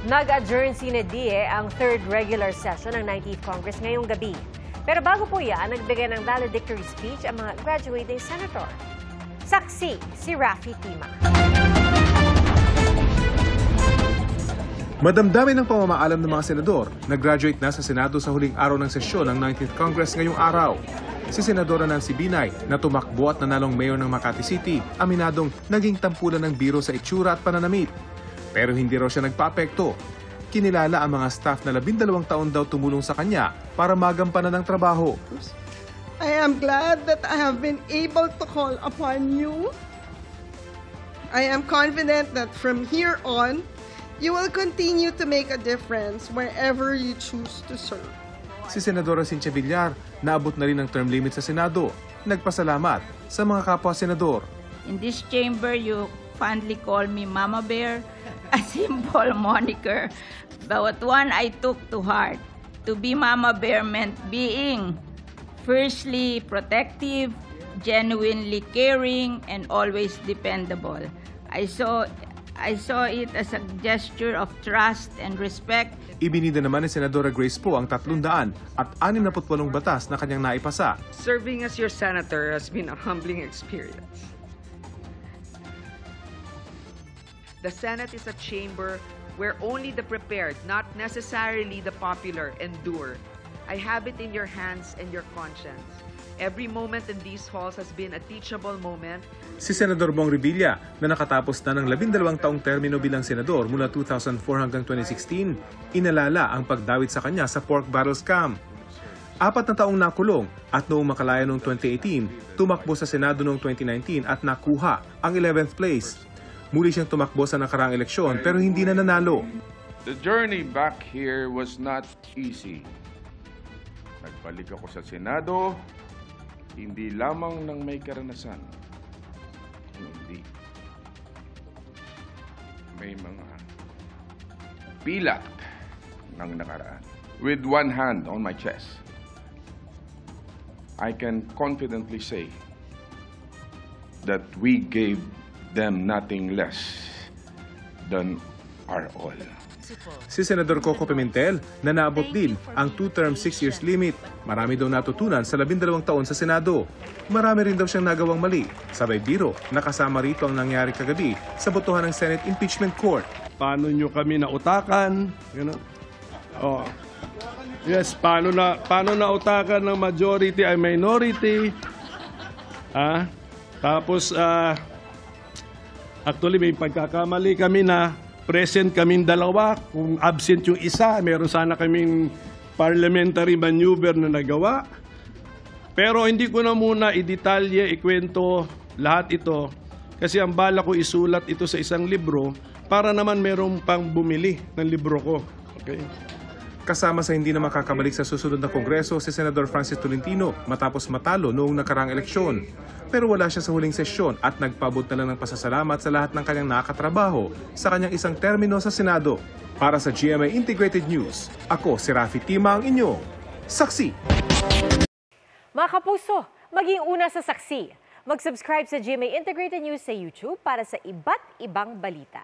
Nag-adjourn sine Die ang third regular session ng 19th Congress ngayong gabi. Pero bago po yan, nagbigay ng valedictory speech ang mga graduating senator. Saksi si Raffy Tima. Madamdamin ng pamamaalam ng mga senador, nag-graduate na sa Senado sa huling araw ng sesyon ng 19th Congress ngayong araw. Si Senadora Nancy Binay na tumakbo at nanalong mayor ng Makati City, aminadong naging tampulan ng biro sa itsura at pananamit. Pero hindi raw siya nagpaapekto. Kinilala ang mga staff na 12 taon daw tumulong sa kanya para magampanan ng trabaho. I am glad that I have been able to call upon you. I am confident that from here on, you will continue to make a difference wherever you choose to serve. Si Senadora Cynthia Villar, naabot na rin ang term limit sa Senado. Nagpasalamat sa mga kapwa-senador. In this chamber, you fondly call me Mama Bear, a simple moniker, but one I took to heart. To be Mama Bear meant being fiercely protective, genuinely caring, and always dependable. I saw it as a gesture of trust and respect. Ibinida naman ni Senadora Grace Poe ang 300 at 68 batas na kanyang naipasa. Serving as your senator has been a humbling experience. The Senate is a chamber where only the prepared, not necessarily the popular, endure. I have it in your hands and your conscience. Every moment in these halls has been a teachable moment. Si Senador Bong Revilla na nakatapos na ng 12 taong termino bilang senador mula 2004 hanggang 2016, inalala ang pagdawit sa kanya sa pork barrel scam. 4 na taong nakulong at noong makalaya noong 2018, tumakbo sa Senado noong 2019 at nakuha ang 11th place. Muli siyang tumakbo sa nakaraang eleksyon pero hindi na nanalo. The journey back here was not easy. Nagbalik ako sa Senado, hindi lamang ng may karanasan. Hindi. May mga bilat ng nakaraan. With one hand on my chest, I can confidently say that we gave them nothing less than our all. Si Senador Coco Pimentel na naabot din ang 2-term 6 years limit. Marami daw natutunan sa 12 taon sa Senado. Marami rin daw siyang nagawang mali. Sabay biro, nakasama rito ang nangyari kagabi sa botohan ng Senate Impeachment Court. Paano nyo kami nautakan? Oh. Yes, paano nautakan ng majority ay minority? Tapos, actually may pagkakamali kami na present kaming dalawa. Kung absent yung isa, meron sana kaming parliamentary maneuver na nagawa. Pero hindi ko na muna i-detalye, ikwento lahat ito. Kasi ang bala ko isulat ito sa isang libro para naman merong pang bumili ng libro ko. Okay? Kasama sa hindi na makakabalik sa susunod na kongreso si Senador Francis Tolentino matapos matalo noong nakaraang eleksyon. Pero wala siya sa huling sesyon at nagpaabot na lang ng pasasalamat sa lahat ng kanyang nakatrabaho sa kanyang isang termino sa Senado. Para sa GMA Integrated News, ako si Raffy Tima ang inyong saksi. Mga kapuso, maging una sa saksi. Mag-subscribe sa GMA Integrated News sa YouTube para sa iba't ibang balita.